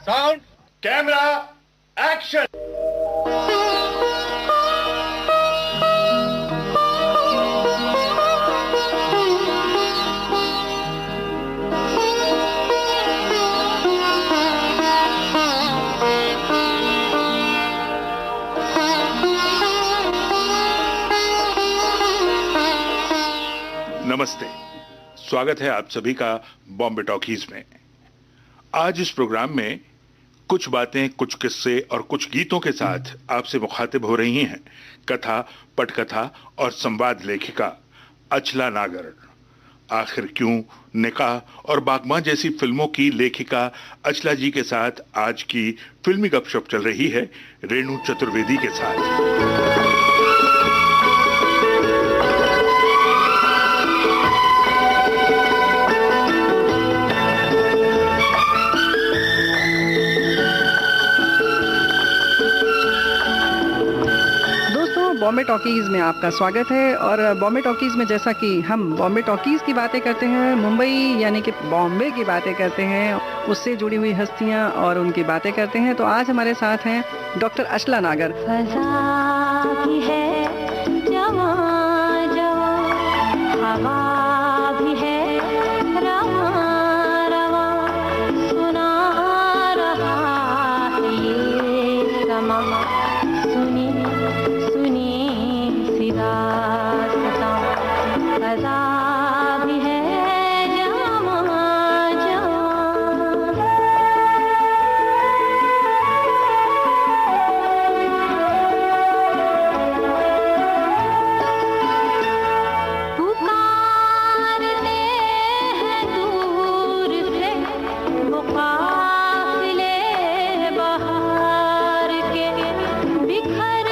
Sound, camera, action. नमस्ते, स्वागत है आप सभी का बॉम्बे टॉकीज में। आज इस प्रोग्राम में कुछ बातें, कुछ किस्से और कुछ गीतों के साथ आपसे मुखातिब हो रही हैं कथा, पटकथा और संवाद लेखिका अचला नागर। आखिर क्यों, निकाह और बागबान जैसी फिल्मों की लेखिका अचला जी के साथ आज की फिल्मी गपशप चल रही है रेणु चतुर्वेदी के साथ। बॉम्बे टॉकीज़ में आपका स्वागत है। और बॉम्बे टॉकीज़ में जैसा कि हम बॉम्बे टॉकीज़ की बातें करते हैं, मुंबई यानी कि बॉम्बे की बातें करते हैं, उससे जुड़ी हुई हस्तियां और उनकी बातें करते हैं, तो आज हमारे साथ हैं डॉक्टर अचला नागर। फज़ा भी है जवां जवां, हवा भी है रवां रवां, सुना रहा है ये समा, सुनी दास्तां, फज़ा भी है जवां जवां। पुकारते हैं दूर से वो काफ़िले बहार के, बिखर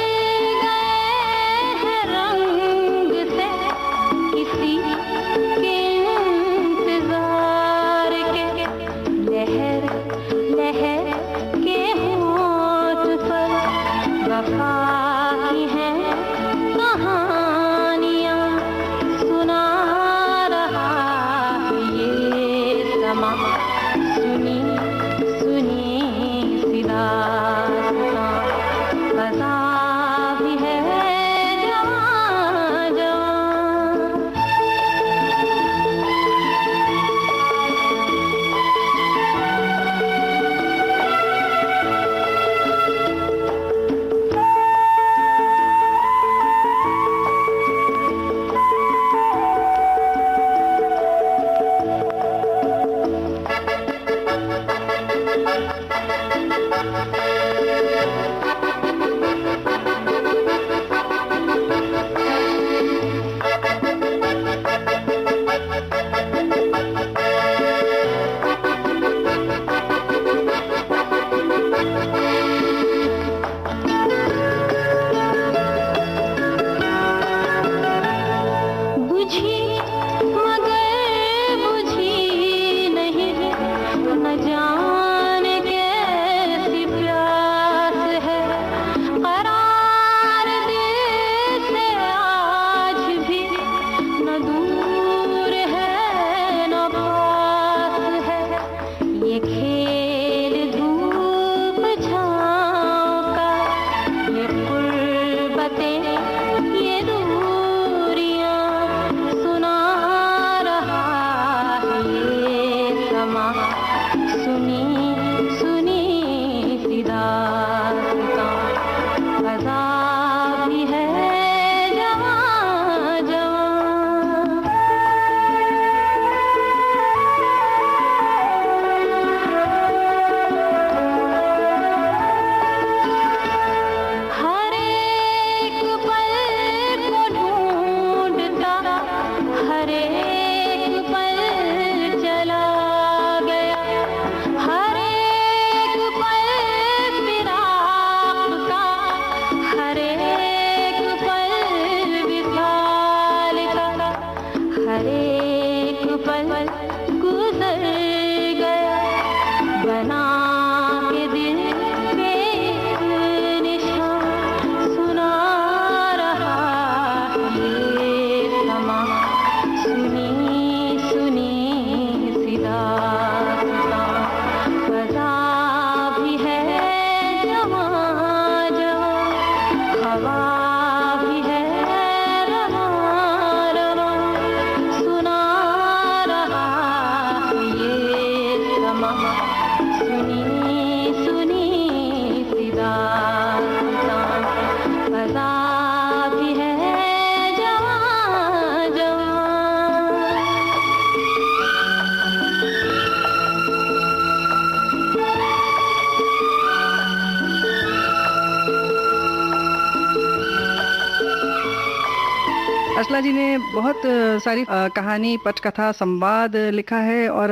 शुक्ला जी ने बहुत सारी कहानी, पटकथा, संवाद लिखा है। और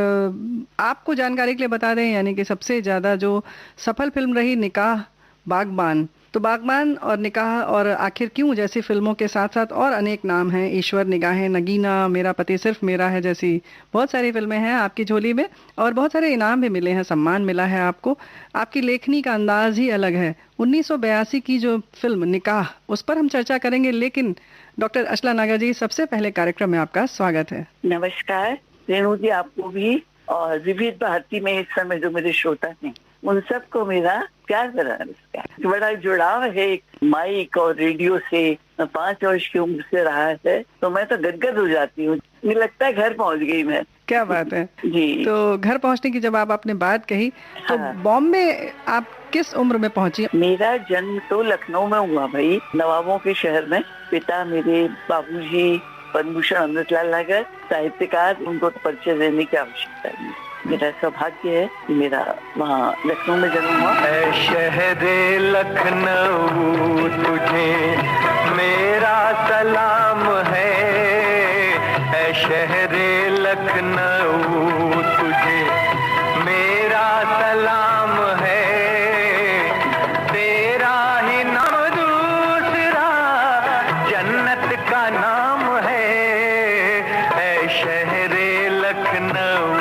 आपको जानकारी के लिए बता दें, यानी कि सबसे ज़्यादा जो सफल फिल्म रही निकाह, बागबान, तो बागबान और निकाह और आखिर क्यों जैसी फिल्मों के साथ साथ और अनेक नाम हैं, ईश्वर, निगाहें, नगीना, मेरा पति सिर्फ मेरा है जैसी बहुत सारी फिल्में हैं आपकी झोली में। और बहुत सारे इनाम भी मिले हैं, सम्मान मिला है आपको। आपकी लेखनी का अंदाज ही अलग है। 1982 की जो फिल्म निकाह, उस पर हम चर्चा करेंगे, लेकिन डॉक्टर अचला नागा जी, सबसे पहले कार्यक्रम में आपका स्वागत है। नमस्कार रेणु जी, आपको भी और विविध भारती में इस समय जो मेरे श्रोता हैं उन सबको मेरा प्यार भरा नमस्कार। बड़ा जुड़ाव है माइक और रेडियो से, 5 वर्ष की उम्र से रहा है, तो मैं तो गदगद हो जाती हूँ। मुझे लगता है घर पहुँच गई मैं। क्या बात है जी। तो घर पहुंचने की जब आपने बात कही, तो हाँ। बॉम्बे आप किस उम्र में पहुंची? मेरा जन्म तो लखनऊ में हुआ भाई, नवाबों के शहर में। पिता मेरे बाबूजी पद्मभूषण अमृतलाल नागर, साहित्यकार, उनको परिचय देने की आवश्यकता नहीं। मेरा सौभाग्य है कि मेरा वहाँ लखनऊ में जन्म हुआ। ऐ शहरे लखनऊ तुझे मेरा सलाम है, ऐ शहरे लखनऊ तुझे मेरा सलाम है, तेरा ही नाम दूसरा जन्नत का नाम है, ऐ शहरे लखनऊ।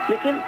लेकिन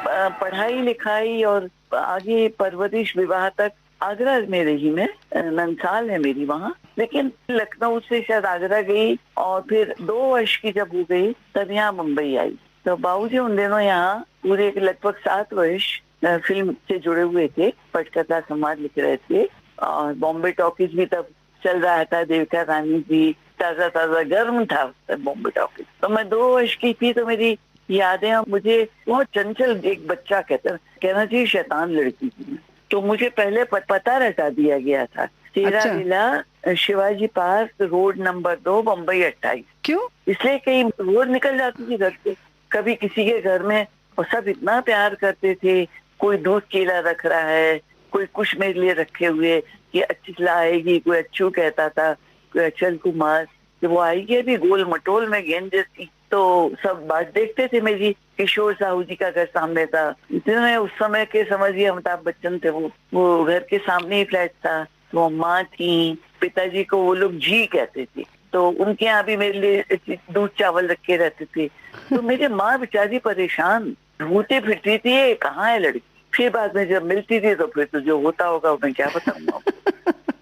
पढ़ाई लिखाई और आगे परवरिश विवाह तक आगरा में रही मैं। नंसाल है मेरी वहाँ, लेकिन लखनऊ से शायद आगरा गई और फिर 2 वर्ष की जब हो गई तब यहाँ मुंबई आई। तो बाबूजी उन दिनों यहाँ पूरे लगभग 7 वर्ष फिल्म से जुड़े हुए थे, पटकथा संवाद लिख रहे थे और बॉम्बे टॉकीज भी तब चल रहा था। देविका रानी जी, ताजा ताजा गर्म था बॉम्बे टॉकीज। तो मैं 2 वर्ष की थी, तो मेरी यादें, मुझे बहुत चंचल एक बच्चा कहना चाहिए शैतान लड़की थी। तो मुझे पहले पता रटा दिया गया था, तेरा villa Shivaji park road number 2 Bombay 28। क्यों? इसलिए कई रोज निकल जाती थी घर से, कभी किसी के घर में, और सब इतना प्यार करते थे। कोई दूध केला रख रहा है, कोई कुछ मेरे लिए रखे हुए कि अच्छी आएगी, कोई अच्छू कहता था, कोई अचल कुमार, वो आएगी अभी गोल मटोल में गेंद जैसी। तो सब बात देखते थे मेरी, किशोर साहू जी का घर सामने था। जिन्होंने उस समय के समझिए अमिताभ बच्चन थे, वो घर के सामने ही फ्लैट था। वो माँ थी, पिताजी को वो लोग जी कहते थे, तो उनके यहाँ भी मेरे लिए दूध चावल रखे रहते थे। तो मेरी माँ बेचारी परेशान ढूंढती फिरती थी, ये कहाँ है लड़की। फिर बाद में जब मिलती थी तो फिर तो जो होता होगा मैं क्या बताऊंगा,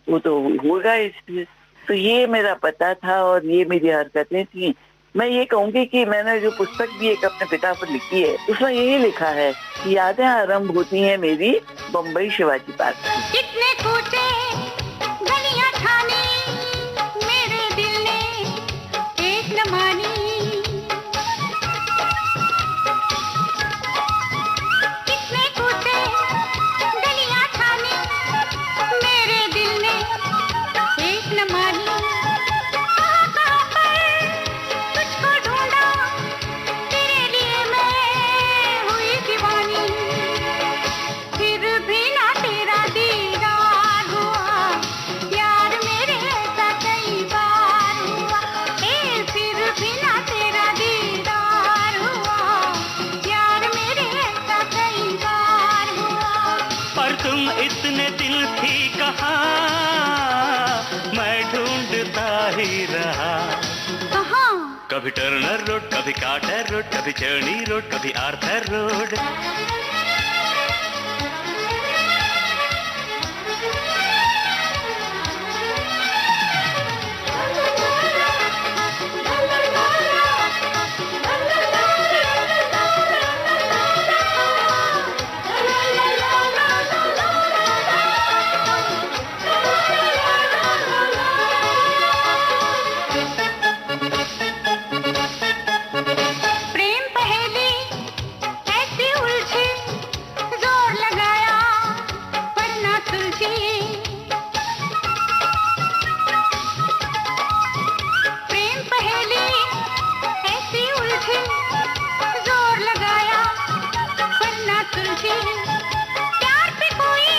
वो तो होगा। इसलिए तो ये मेरा पता था और ये मेरी हरकतें थी। मैं ये कहूंगी कि मैंने जो पुस्तक भी एक अपने पिता पर लिखी है, उसमें यही लिखा है कि यादें आरंभ होती हैं मेरी बम्बई शिवाजी पार्क से। कितने कूचे गलियां ठानी, मेरे दिल ने एक न मानी। कितने कूचे गलियां ठानी, मेरे दिल ने एक न मानी। कहाँ कहाँ पर तुझको ढूंढा, तेरे लिए मैं हुई दीवानी। फिर भी ना तेरा दीदार हुआ, यार मेरे ऐसा कई बार हुआ। फिर भी ना तेरा दीदार हुआ, यार मेरे ऐसा कई बार हुआ। पर तुम इतने दिल थी कहाँ, मैं ढूंढता ही रहा। कहाँ कभी टर्नर रोड, कभी कार्टर रोड, कभी चर्नी रोड, कभी आर्थर रोड। प्रेम पहेली ऐसी उलझी, जोर लगाया पर ना सुलझी। प्रेम पहेली ऐसी उलझी, जोर लगाया पर ना सुलझी। प्यार पे कोई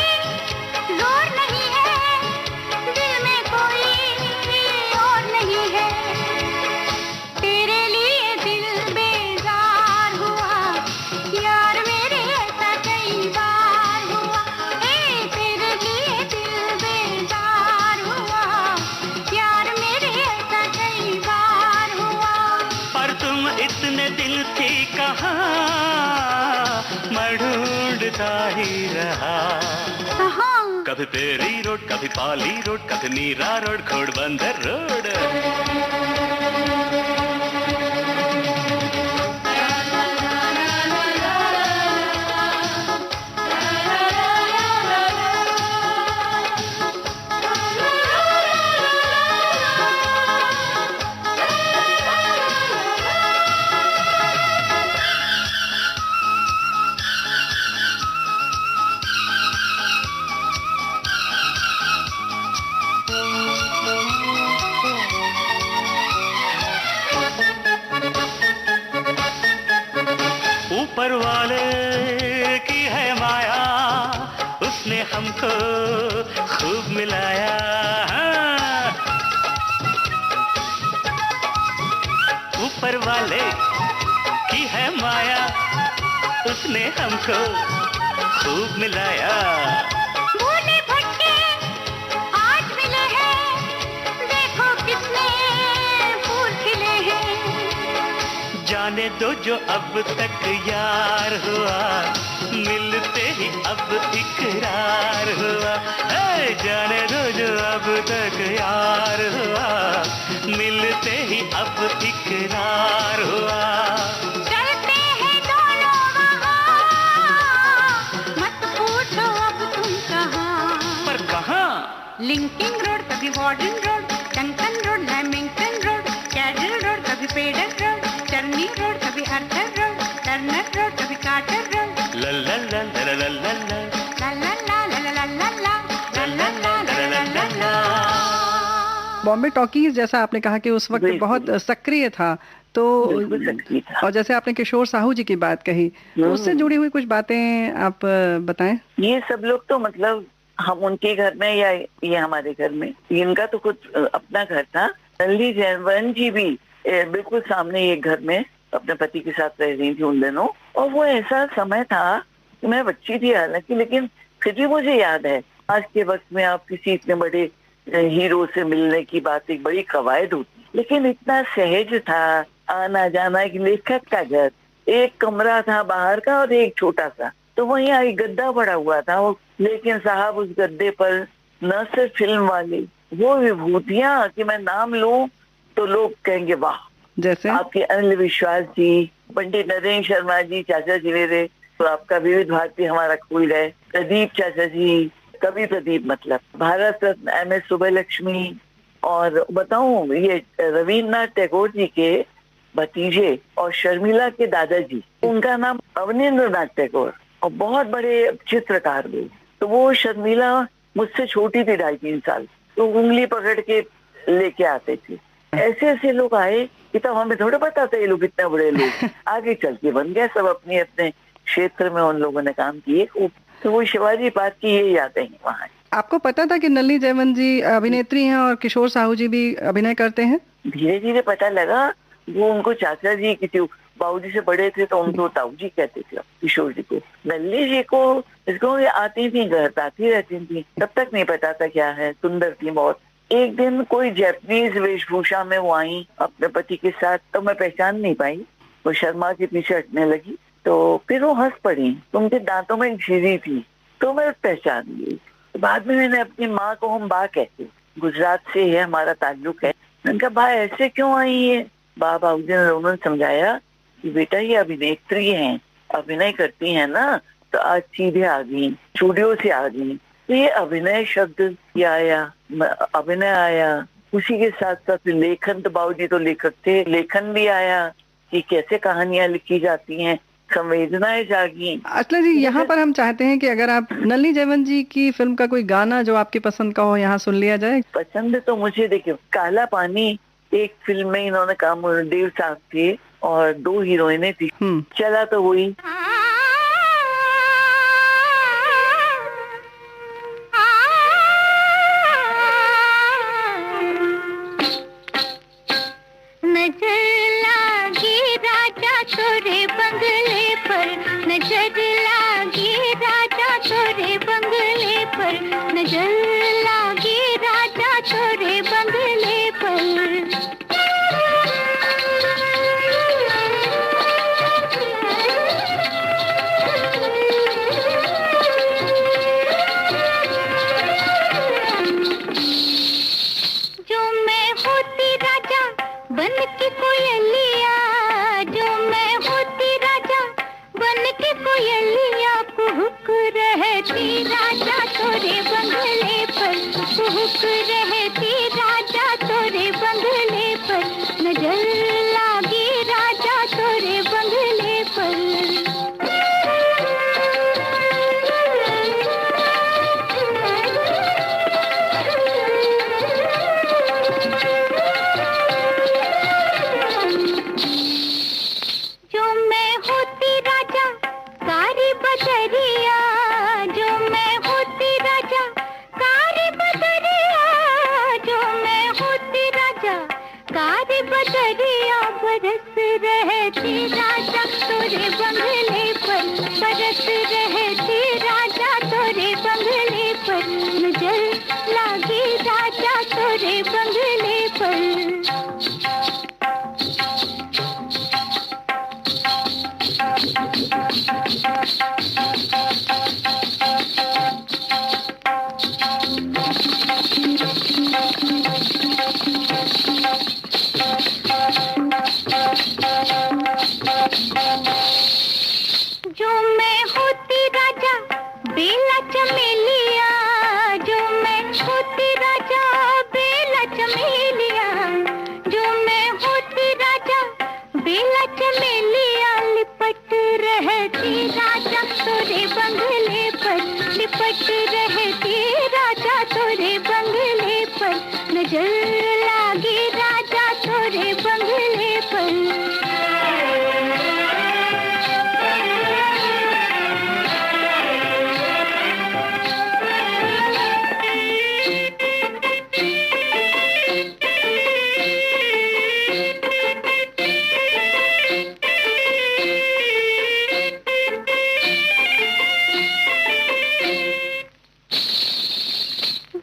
जोर नहीं है, दिल में कोई और नहीं है। तेरे लिए दिल बेजार हुआ, यार मेरे ऐसा कई बार हुआ। तेरे लिए दिल बेजार हुआ, यार मेरे ऐसा कई बार हुआ। पर तुम इतने दिल थी कहाँ, मैं ढूंढता ही रहा। कहाँ कभी पेरी रोड, कभी पाली रोड, कभी मीरा रोड, घोड़बंदर रोड। ऊपर वाले की है माया, उसने हमको खूब मिलाया। हाँ। ऊपर वाले की है माया, उसने हमको खूब मिलाया। भूले भटके आज मिले हैं, देखो कितने फूल खिले हैं। जाने दो जो अब तक यार हुआ, मिलते ही अब इकरार हुआ। जाने दो जो अब तक यार हुआ, मिलते ही अब इकरार हुआ। चलते हैं दोनों वहाँ, मत पूछो अब तुम कहाँ। पर कहाँ? लिंकिंग रोड, कभी warden road, Duncan road, Lamington road, cattle road, कभी पेडल रोड, चर्नी रोड, कभी अर्थर रोड, टर्नर रोड, कभी कार्टर रोड। ला ला ला ला ला ला ला। ला ला ला ला ला ला ला ला ला ला ला ला ला। बॉम्बे टॉकीज जैसा आपने कहा कि उस वक्त बिल्कुल। बहुत सक्रिय था, तो बिल्कुल सक्रिय था। और जैसे आपने किशोर साहू जी की बात कही, तो उससे जुड़ी हुई कुछ बातें आप बताएं। ये सब लोग तो मतलब हम उनके घर में या ये हमारे घर में, इनका तो खुद अपना घर था। लल्ली जयवंत जी भी बिल्कुल सामने एक घर में अपने पति के साथ रह रही थी उन दिनों, और वो ऐसा समय था कि मैं बच्ची थी हालांकि, लेकिन फिर भी मुझे याद है। आज के वक्त में आप किसी इतने बड़े हीरो से मिलने की बात एक बड़ी कवायद होती, लेकिन इतना सहज था आना जाना। एक लेखक का घर, एक कमरा था बाहर का और एक छोटा सा, तो वहीं एक गद्दा पड़ा हुआ था वो, लेकिन साहब उस गद्दे पर न सिर्फ फिल्म वाली वो विभूतियां कि मैं नाम लूं तो लोग कहेंगे वाह। जैसे आपके अनिल विश्वास जी, पंडित नरेंद्र शर्मा जी, चाचा जी मेरे, तो आपका विविध भारती हमारा खुल गए, प्रदीप चाचा जी, कवि प्रदीप मतलब, भारत रत्न MS सुब्बलक्ष्मी, और बताऊं ये रविन्द्रनाथ टैगोर जी के भतीजे और शर्मिला के दादाजी, उनका नाम अवनींद्रनाथ टैगोर, और बहुत बड़े चित्रकार थे। तो वो शर्मिला मुझसे छोटी थी 2.5-3 साल, तो उंगली पकड़ के लेके आते थे। ऐसे ऐसे लोग आए कि तब हमें थोड़ा पता था ये लोग कितने बड़े लोग, आगे चल के बन गए सब, अपने अपने क्षेत्र में उन लोगों ने काम किए। तो वो शिवाजी पार्क की ये यादें हैं वहाँ। आपको पता था कि नलिनी जयवंत जी अभिनेत्री हैं और किशोर साहू जी भी अभिनय करते हैं? धीरे धीरे पता लगा। वो उनको चाचा जी किसी बाबूजी से बड़े थे तो उनको ताऊ जी कहते थे किशोर जी को। नलिनी जी को इसको आती थी, घर आती रहती थी, तब तक नहीं पता था क्या है, सुंदर थी बहुत। एक दिन कोई जैपनीज वेशभूषा में वो आई अपने पति के साथ, तो मैं पहचान नहीं पाई, वो शर्मा के पीछे हटने लगी, तो फिर वो हंस पड़ी, तो उनके दांतों में झिरी थी, तो मैं पहचान गई। बाद में मैंने अपनी माँ को, हम बा कहते, गुजरात से है हमारा ताल्लुक है, मैंने कहा बा ऐसे क्यों आई है? बाबू जी ने उन्होंने समझाया कि बेटा ये अभिनेत्री हैं, अभिनय करती हैं ना, तो आज सीधे आ गई, स्टूडियो से आ गई, तो ये अभिनय शब्द ये आया, अभिनय आया, उसी के साथ साथ लेखन, तो बाबूजी तो लेखक थे, लेखन भी आया कि कैसे कहानियां लिखी जाती हैं, संवेदनाएं जागी। असला जी, यहाँ पर हम चाहते हैं कि अगर आप नलिनी जयवंत जी की फिल्म का कोई गाना जो आपकी पसंद का हो यहाँ सुन लिया जाए। पसंद तो मुझे देखिए काला पानी एक फिल्म में इन्होंने काम, देव साहब थे और 2 हीरोइनें थी, चला तो वही।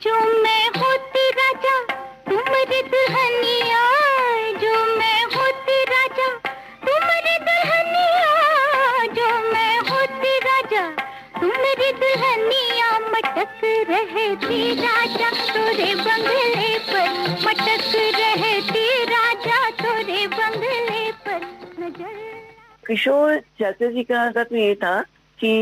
जो मैं होती राजा तुम मेरी दुल्हनिया, जो मैं होती राजा तुम मेरी दुल्हनिया, जो मैं होती राजा तुम मेरी दुल्हनिया, मटक रहती राजा तोरे बंगले पर, मटक रहती राजा तोरे बंगले पर नजर। किशोर चैटर्जी का तो ये था कि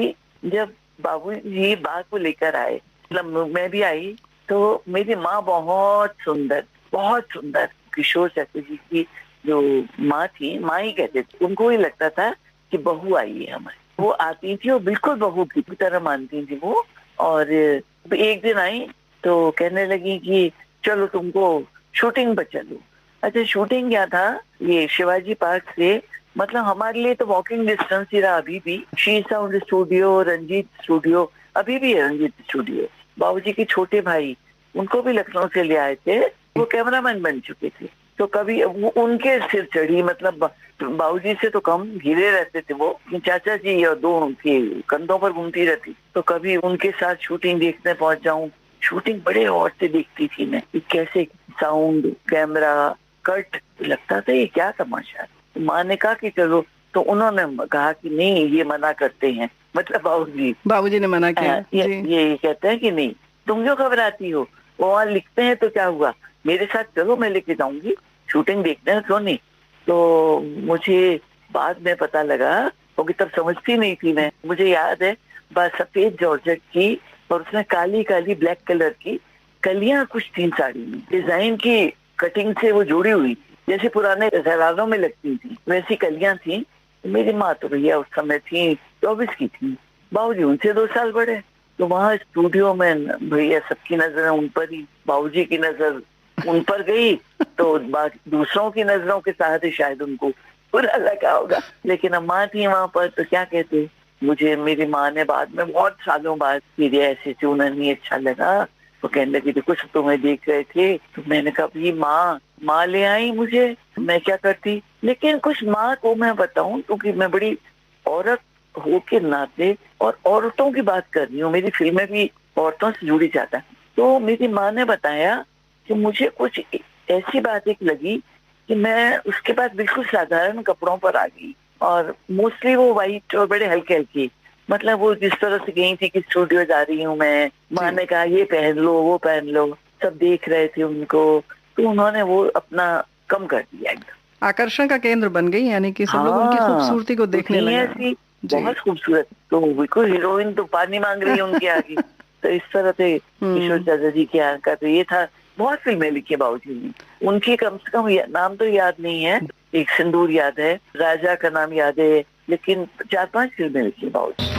जब बाबूजी बाग को लेकर आए, मतलब मैं भी आई, तो मेरी माँ बहुत सुंदर किशोर चैटर्जी की जो माँ थी, माँ ही कहते थे, उनको ही लगता था कि बहू आई है हमारी। वो आती थी और बिल्कुल बहू की तरह मानती थी वो। और एक दिन आई तो कहने लगी कि चलो तुमको शूटिंग पर चलो। अच्छा, शूटिंग क्या था, ये शिवाजी पार्क से, मतलब हमारे लिए तो वॉकिंग डिस्टेंस ही रहा। अभी भी she sound studio, Ranjit studio, अभी भी है रंजीत स्टूडियो। बाबूजी के छोटे भाई, उनको भी लखनऊ से ले आए थे, वो कैमरामैन बन चुके थे। तो कभी वो उनके सिर चढ़ी, मतलब बाबूजी से तो कम घिरे रहते थे वो, चाचा जी और दो उनके कंधों पर घूमती रहती। तो कभी उनके साथ शूटिंग देखने पहुंच जाऊं। शूटिंग बड़े और से देखती थी मैं, कि कैसे साउंड, कैमरा, कट, लगता था ये क्या तमाशा है। तो माँ ने कहा कि चलो, तो उन्होंने कहा कि नहीं, ये मना करते हैं, मतलब बाबूजी ने मना किया। ये कहते हैं कि नहीं, तुम क्यों घबराती हो, वो वहाँ लिखते हैं तो क्या हुआ, मेरे साथ चलो, मैं लेके जाऊंगी, शूटिंग देखते हैं, क्यों नहीं। तो मुझे बाद में पता लगा, क्योंकि तब समझती नहीं थी मैं, मुझे याद है बस सफेद जॉर्जेट की और उसमें काली काली ब्लैक कलर की कलियां कुछ थी साड़ी में, डिजाइन की कटिंग से वो जुड़ी हुई थी, जैसे पुराने घरानों में लगती थी वैसी कलियां थी। मेरी माँ तो भैया उस समय थी 24 की थी, बाबूजी उनसे 2 साल बड़े। तो वहाँ स्टूडियो में भैया सबकी नजर उन पर ही, बाबूजी की नजर उन पर गई तो दूसरों की नजरों के साथ ही शायद उनको बुरा लगा होगा, लेकिन अब माँ थी वहां पर तो क्या कहते। मुझे मेरी माँ ने बाद में बहुत सालों बाद मेरे ऐसे चुनर नहीं अच्छा लगा, वो कहने लगी देखो सब तुम्हें देख रहे थे। तो मैंने कहा भाई माँ ले आई मुझे, मैं क्या करती। लेकिन कुछ माँ को मैं बताऊं, क्योंकि मैं बड़ी औरत हो के नाते और औरतों की बात कर रही हूँ, मेरी फिल्में भी औरतों से जुड़ी जाता है। तो मेरी माँ ने बताया कि मुझे कुछ ऐसी बात एक लगी कि मैं उसके बाद बिल्कुल साधारण कपड़ों पर आ गई, और मोस्टली वो वाइट और बड़े हल्के हल्के, मतलब वो जिस तरह से गई थी कि स्टूडियो जा रही हूँ मैं, माँ ने कहा ये पहन लो वो पहन लो, सब देख रहे थे उनको, तो उन्होंने वो अपना कम कर दिया, एकदम आकर्षण का केंद्र बन गई, यानी कि सब लोग उनकी खूबसूरती को देखने लगे। बहुत खूबसूरत, तो बिल्कुल हीरोइन तो पानी मांग रही है उनके आगे। तो इस तरह से किशोर दादाजी के यहाँ का तो ये था। बहुत फिल्में लिखी बाबूजी ने, उनकी कम से कम नाम तो याद नहीं है, एक सिंदूर याद है, राजा का नाम याद है, लेकिन 4-5 फिल्में लिखी बाबूजी।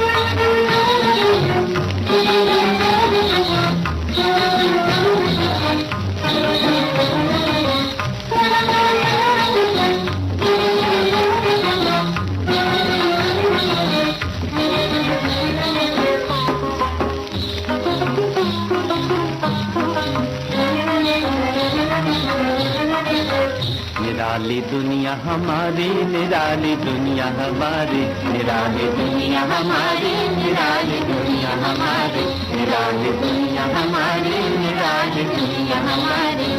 निराली दुनिया हमारी, निराली दुनिया हमारी, निराली दुनिया हमारी, निराली दुनिया हमारी, निराली दुनिया हमारी, निराली दुनिया हमारी।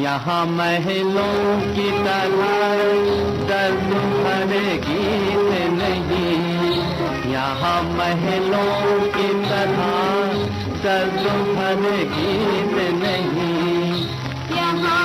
यहाँ महलों की तरह दर्द भरे गीत नहीं, यहाँ महलों की तरह दर्द भरे गीत नहीं, यहाँ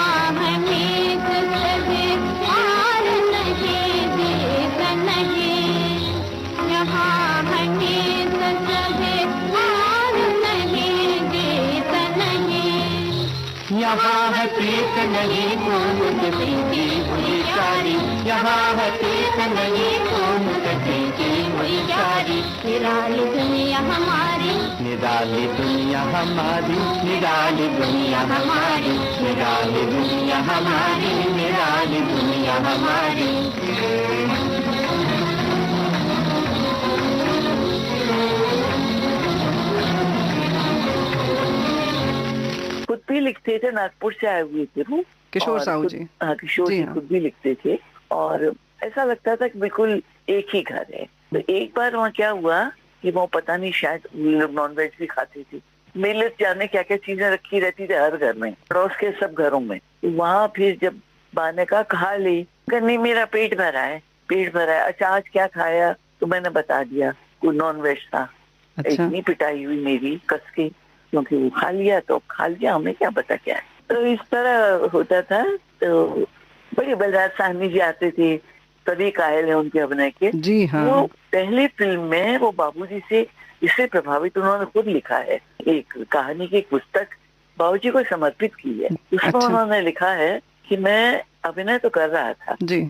यहाँ है प्रीत नहीं खून किसी की हुई जारी, यहाँ है प्रीत नहीं खून किसी की हुई जारी। निराली दुनिया हमारी, निराली दुनिया हमारी, निराली दुनिया हमारी, निराली दुनिया हमारी, निराली दुनिया हमारी। खुद भी लिखते थे, नागपुर से आए हुए थे वो किशोर साहू जी। हाँ, किशोर जी खुद भी लिखते थे, और ऐसा लगता था कि बिल्कुल एक ही घर है। तो एक बार वहाँ क्या हुआ कि वो पता नहीं, शायद लोग नॉनवेज भी खाते थे, मिलत जाने क्या क्या चीजें रखी रहती थी हर घर में, पड़ोस के सब घरों में। वहाँ फिर जब बा ने कहा खा ली, नहीं मेरा पेट भरा है, पेट भरा है। अच्छा आज क्या खाया? तो मैंने बता दिया, कोई नॉन वेज था। अच्छा। इतनी पिटाई हुई मेरी कस के, क्योंकि वो खा लिया तो खा लिया, हमें क्या पता क्या है। तो इस तरह होता था। तो बड़े बलराज साहनी जी आते थे, सभी कायल है उनके अभिनय के। जी हाँ। वो पहली फिल्म में वो बाबूजी से इससे प्रभावित उन्होंने खुद लिखा है, एक कहानी की एक पुस्तक बाबूजी को समर्पित की है। उसमें अच्छा। उन्होंने लिखा है कि मैं अभिनय तो कर रहा था, जी।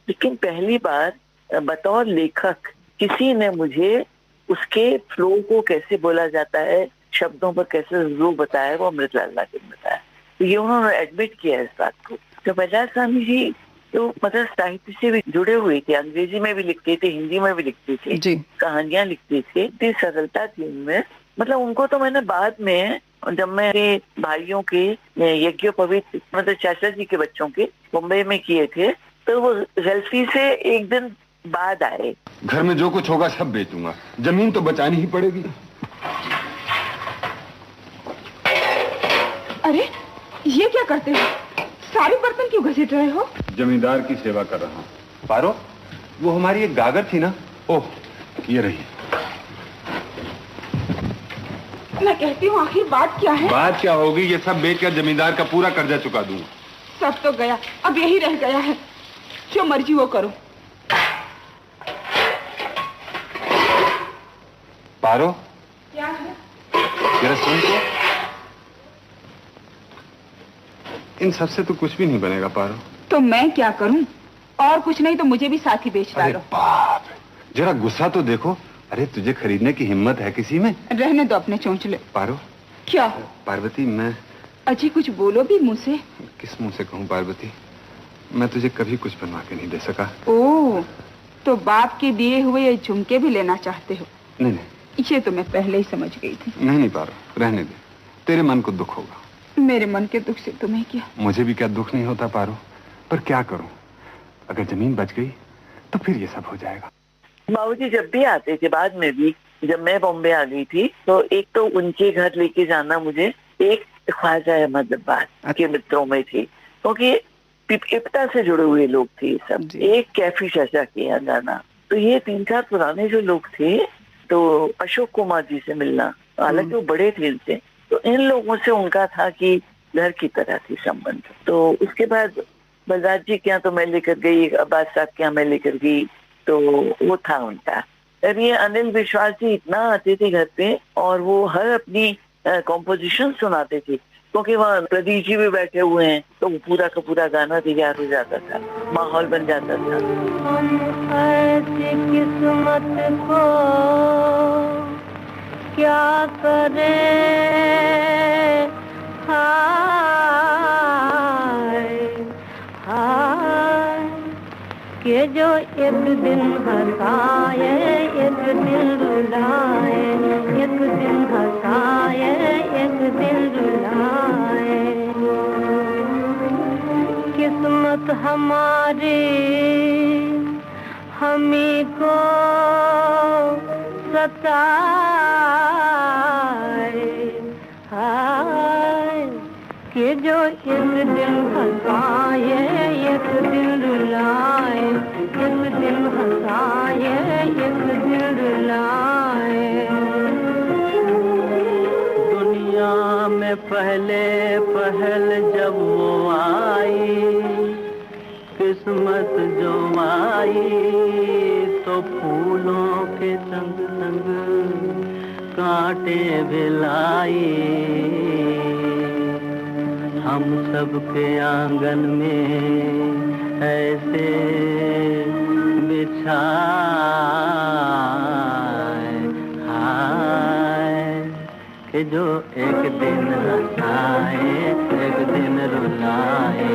लेकिन पहली बार बतौर लेखक किसी ने मुझे उसके फ्लो को कैसे बोला जाता है, शब्दों पर कैसे जोर बताया, वो अमृतलाल लाल ने बताया। तो ये उन्होंने एडमिट किया इस बात को। तो बलराज साहनी जी तो मतलब साहित्य से भी जुड़े हुए थे, अंग्रेजी में भी लिखते थे, हिंदी में भी लिखते थे, जी। कहानियां लिखते थे, इतनी सरलता थी उनमें। मतलब उनको तो मैंने बाद में, जब मेरे भाइयों के यज्ञोपवीत मतलब चाचा जी के बच्चों के मुंबई में किए थे, तो वो गलती से एक दिन बाद आए। घर में जो कुछ होगा सब बेचूंगा, जमीन तो बचानी ही पड़ेगी। अरे ये क्या करते हो? सारे बर्तन क्यों घसीट रहे हो? जमींदार की सेवा कर रहा हूँ। पारो, वो हमारी एक गागर थी ना, ओह ये रही। मैं कहती हूँ आखिर बात क्या है? बात क्या होगी, ये सब बेचकर जमींदार का पूरा कर्जा चुका दूंगा। सब तो गया, अब यही रह गया है। जो मर्जी वो करो। पारो, क्या है? जरा सुन तो, इन सब से तो कुछ भी नहीं बनेगा पारो। तो मैं क्या करूं? और कुछ नहीं तो मुझे भी साथ ही बेच अरे डालो। बाप, जरा गुस्सा तो देखो। अरे तुझे खरीदने की हिम्मत है किसी में? रहने दो अपने चोंचले। पारो। क्या? पार्वती, मैं अजी कुछ बोलो भी मुंह से। किस मुंह से कहूँ पार्वती, मैं तुझे कभी कुछ बनवा के नहीं दे सका। ओह, तो बाप के दिए हुए ये झुमके भी लेना चाहते हो? नहीं नहीं, ये तो मैं पहले ही समझ गई थी। नहीं पारो, रहने दे, तेरे मन को दुख होगा। मेरे मन के दुख से तुम्हें क्या? मुझे भी क्या दुख नहीं होता पारो, पर क्या करूं, अगर जमीन बच गई तो फिर ये सब हो जाएगा। बाबूजी जब भी आते थे, बाद में भी जब मैं बॉम्बे आ गई थी, तो एक तो उनके घर लेके जाना मुझे, एक ख्वाजा अहमद अब्बास के मित्रों में थे, क्योंकि इप्टा से जुड़े हुए लोग थे सब। एक कैफी चाचा के यहाँ जाना, तो ये 3-4 पुराने जो लोग थे, तो अशोक कुमार जी से मिलना, हालांकि वो बड़े थे इनसे, तो इन लोगों से उनका था कि घर की तरह थी संबंध। तो उसके बाद बलराज जी के यहाँ तो मैं लेकर गई, अब्बास साहब के यहाँ मैं लेकर गई, तो वो था उनका। अब ये अनिल विश्वास जी इतना आते थे घर पे, और वो हर अपनी कॉम्पोजिशन सुनाते थे, क्योंकि वहाँ प्रदीप जी भी बैठे हुए हैं, तो वो पूरा का पूरा गाना तैयार हो जाता था, माहौल बन जाता था। हम ऐसी किस्मत को क्या करें, हाय हाय, कि जो एक दिन हंसाए एक दिन रुलाए, एक दिन हंसाए एक दिन रुलाए। किस्मत हमारी हमी को सताए, हाय, कि जो एक दिन हंसाए एक दिन रुलाए, एक दिन हंसाए एक दिन रुलाए। दुनिया में पहले पहल जब वो आई, किस्मत जो आई, तो फूलों के संग संग कांटे भी लाई। हम सबके आंगन में ऐसे बिछाए, हाय, कि जो एक दिन हंसाए एक दिन रुलाए,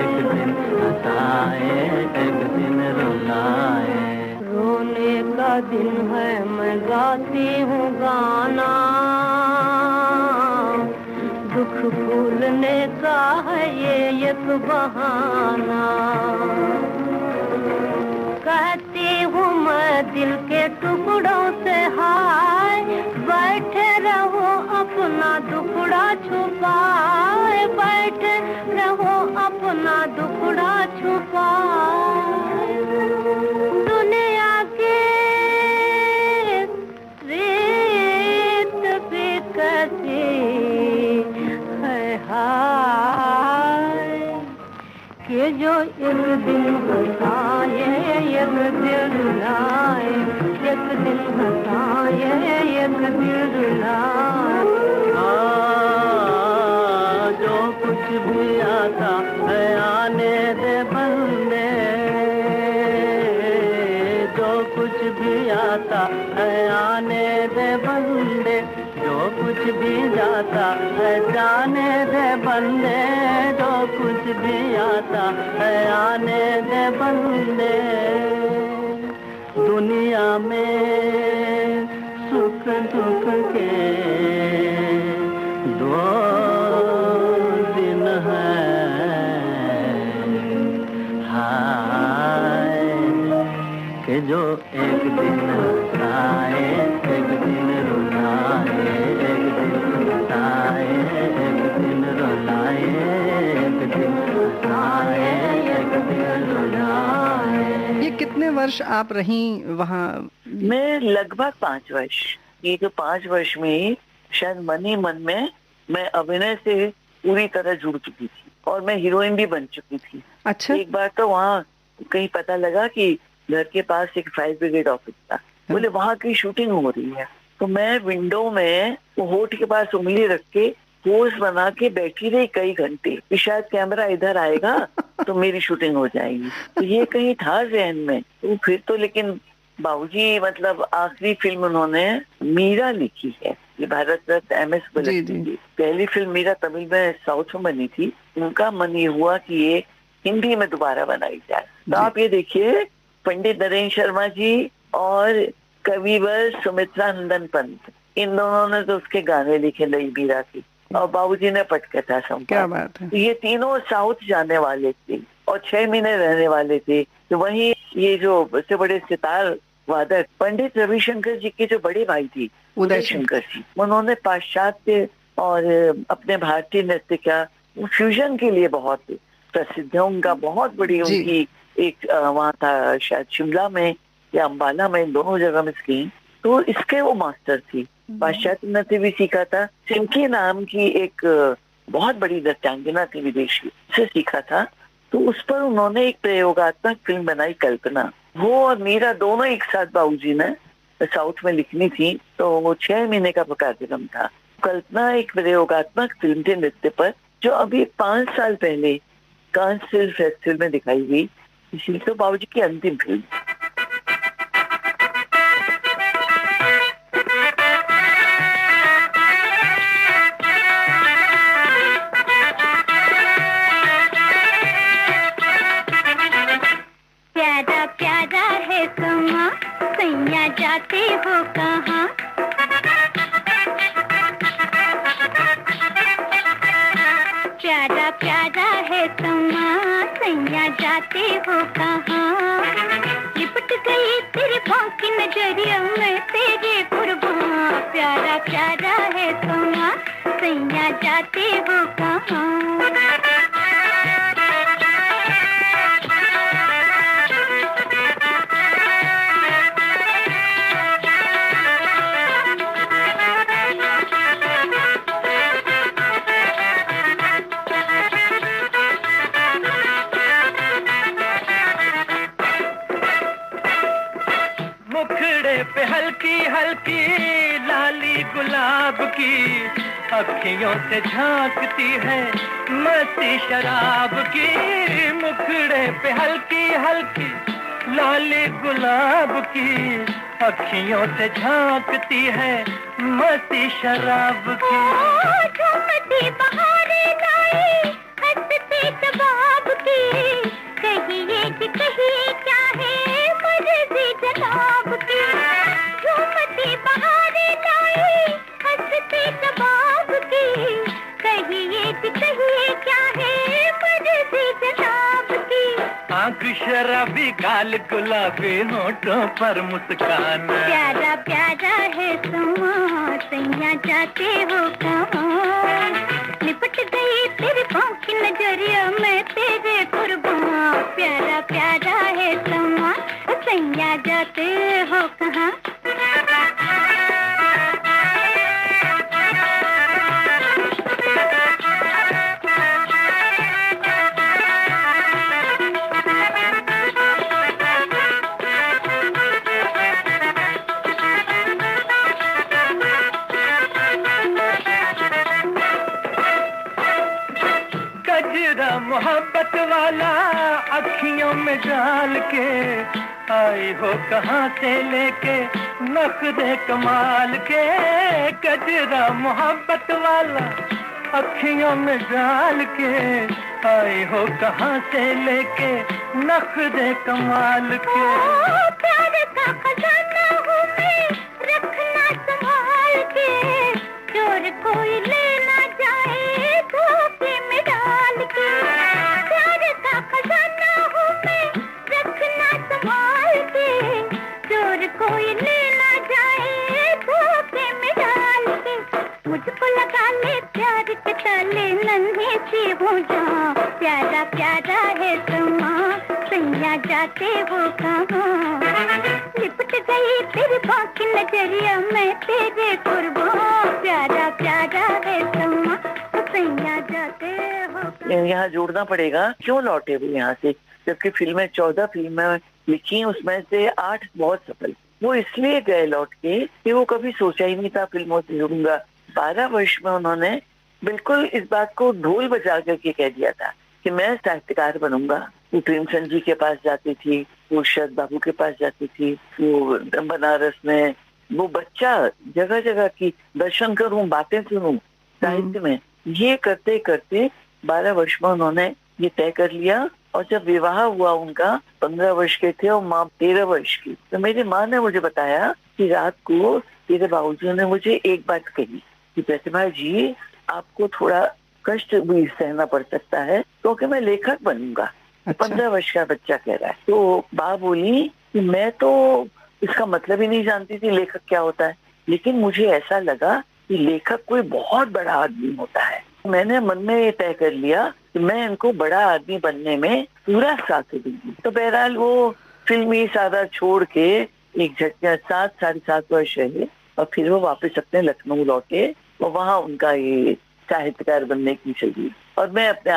एक दिन हंसाए एक दिन रुलाए। रोने का दिन है मैं गाती हूँ गाना, दुख भूलने का है ये एक बहाना। कहती हूँ मैं दिल के टुकड़ों से, हाय, बैठे रहो अपने अपना दुखड़ा छुपाए, बैठे रहो अपना दुखड़ा छुपाए। दुनिया के रेत पे कसी है हाय, कि जो एक दिन हंसाए एक दिल रुलाए, एक दिन हंसाए एक दिल रुलाए। जो कुछ भी आता है आने दे बंदे, जो कुछ भी आता है आने दे बंदे, जो कुछ भी जाता है जाने दे बंदे, जो कुछ भी आता है आने दे बंदे। दुनिया में सुख दुख के दो दिन हैं, हाय, कि जो एक दिन आए एक दिन रुलाए, एक दिन हंसाए एक दिन रुलाए, एक दिन हंसाए एक दिन रुलाए। ये कितने वर्ष आप रहीं वहाँ? मैं लगभग 5 वर्ष। ये जो 5 वर्ष में शायद मन ही मन में मैं अभिनय से पूरी तरह जुड़ चुकी थी और मैं हीरोइन भी बन चुकी थी। अच्छा। एक बार तो वहाँ कहीं पता लगा कि घर के पास एक फायर ब्रिगेड ऑफिस था, बोले वहाँ की शूटिंग हो रही है, तो मैं विंडो में वो होठ के पास उंगली रख के पोज बना के बैठी रही कई घंटे कि शायद कैमरा इधर आएगा तो मेरी शूटिंग हो जाएगी। तो ये कहीं था ज़हन में। तो फिर तो लेकिन बाबूजी मतलब आखिरी फिल्म उन्होंने मीरा लिखी है, ये भारत रत्न एम एस बलत्ती की पहली फिल्म मीरा तमिल में साउथ में बनी थी। उनका मन ये हुआ कि ये हिंदी में दोबारा बनाई जाए। तो आप ये देखिए पंडित नरेंद्र शर्मा जी और कविवर सुमित्रा नंदन पंत, इन दोनों ने तो उसके गाने लिखे लई मीरा की, और बाबूजी ने पटकथा संपादित। क्या बात है। ये तीनों साउथ जाने वाले थे और 6 महीने रहने वाले थे। तो वहीं ये जो सबसे बड़े सितार वादक पंडित रविशंकर जी के जो बड़े भाई थी उदय शंकर जी, उन्होंने पाश्चात्य और अपने भारतीय नृत्य का फ्यूजन के लिए बहुत प्रसिद्ध है। उनका बहुत बड़ी उनकी एक वहाँ था शायद शिमला में या अम्बाला में, दोनों जगह में स्कीम। तो इसके वो मास्टर थी, पाश्चात्य नृत्य भी सीखा था। सिंकी नाम की एक बहुत बड़ी नृत्यांगना थी विदेशी, से सीखा था। तो उस पर उन्होंने एक प्रयोगात्मक फिल्म बनाई कल्पना। वो और मीरा दोनों एक साथ बाबूजी ने साउथ में लिखनी थी। तो वो 6 महीने का कार्यक्रम था। कल्पना एक प्रयोगात्मक फिल्म थी नृत्य पर, जो अभी 5 साल पहले कांस फिल्म फेस्टिवल में दिखाई गई। इसलिए तो बाबूजी की अंतिम फिल्म। प्यारा प्यारा है समा, सैया जाते हो कहाँ? प्यारा प्यारा है समा, सैया जाते हो कहाँ? लिपट गई तेरे पाँव की नजरिया में तेरे कुर्बान। प्यारा प्यारा है समा, सैया जाते हो कहाँ? मुखड़े पे हल्की हल्की लाली गुलाब की, अखियों से झांकती है मस्ती शराब की। मुखड़े पे हल्की हल्की लाली गुलाब की, अखियों से झांकती है मस्ती शराब की। झूमती बहारें लाई हंसते जवाब की, कहिए कि कहिए क्या है मर्ज़ी जनाब की। झूमती बहारें लाई हंसते जवाब की, कहिए कि कहिए क्या है मर्ज़ी जनाब की। आंख शराबी गाल गुलाबी होठों पर मुस्कान। प्यारा प्यारा है समा सैया जाते हो कहाँ, लिपट गई तेरे पाँव की नजरिया मैं तेरे कुर्बान। प्यारा प्यारा है समा सैया जाते हो कहाँ। मोहब्बत वाला अखियों में डाल के आई हो कहाँ से लेके नखरे कमाल के। गजरा मोहब्बत वाला अखियों में डाल के आई हो कहाँ से लेके नखरे कमाल के। प्यार का खजाना हूँ मैं रखना संभाल के, चोर कोई ले ना जाए धोखे में डाल के। प्यार का खजाना हूँ मैं रखना संभाल के, चोर कोई ले ना जाए धोखे में डाल के। मुझको लगा ले प्यार के ताले नन्हे से हो जा, प्यारा प्यारा है समा सैया जाते हो कहाँ। लिपट गई तेरी बाकी नजरिया मैं तेरे कुर्बान। प्यारा प्यारा है समा सैया जाते हो। यहाँ जोड़ना पड़ेगा क्यों लौटे वो यहाँ से, जबकि 14 फिल्में लिखी उसमें से 8 बहुत सफल। वो इसलिए गए लौट के कि वो कभी सोचा ही नहीं था फिल्मों से जुड़ूंगा। 12 वर्ष में उन्होंने बिल्कुल इस बात को ढोल बजा करके कह दिया था कि मैं साहित्यकार बनूंगा। वो प्रेमचंद जी के पास जाती थी, वो शरद बाबू के पास जाती थी, वो बनारस में वो बच्चा जगह जगह की दर्शन करूं बातें सुनूं साहित्य में, ये करते करते 12 वर्ष में उन्होंने ये तय कर लिया। और जब विवाह हुआ उनका 15 वर्ष के थे और माँ 13 वर्ष की, तो मेरी माँ ने मुझे बताया कि रात को तेरे बाबूजी ने मुझे एक बात कही कि प्रतिभा जी आपको थोड़ा कष्ट भी सहना पड़ सकता है क्योंकि मैं लेखक बनूंगा। 15 वर्ष का बच्चा कह रहा है। तो माँ बोली कि मैं तो इसका मतलब ही नहीं जानती थी लेखक क्या होता है, लेकिन मुझे ऐसा लगा कि लेखक कोई बहुत बड़ा आदमी होता है। मैंने मन में ये तय कर लिया कि मैं इनको बड़ा आदमी बनने में पूरा साथ दूंगी। तो बहरहाल वो फिल्मी सादा छोड़ के एक झटके 7-7.5 वर्ष रहे और फिर वो वापस अपने लखनऊ लौटे और वहाँ उनका ये साहित्यकार बनने की चली। और मैं अपने